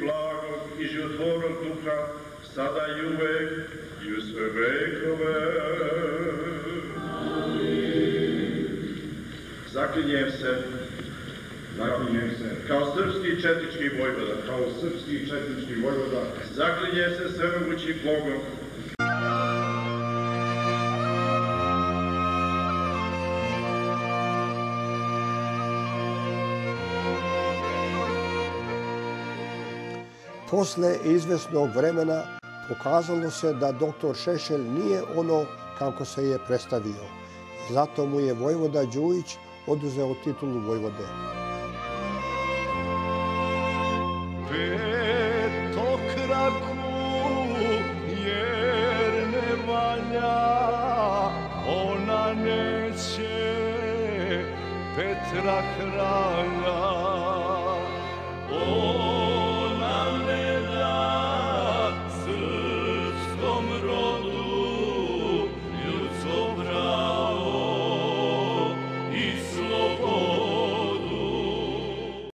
blagog i životvornog duha, sada i uvek i u sve vekove. Zaklinjem se kao srpski četnički vojvoda, zaklinjem se svemogućim Bogom, Posle izvesnog vremena pokazalo se da doktor Šešelj nije ono kako se je predstavio. Zato mu je vojvoda Đujić oduzeo titulu vojvode. Petokraku jer ne valja, ona neće Petra kralja.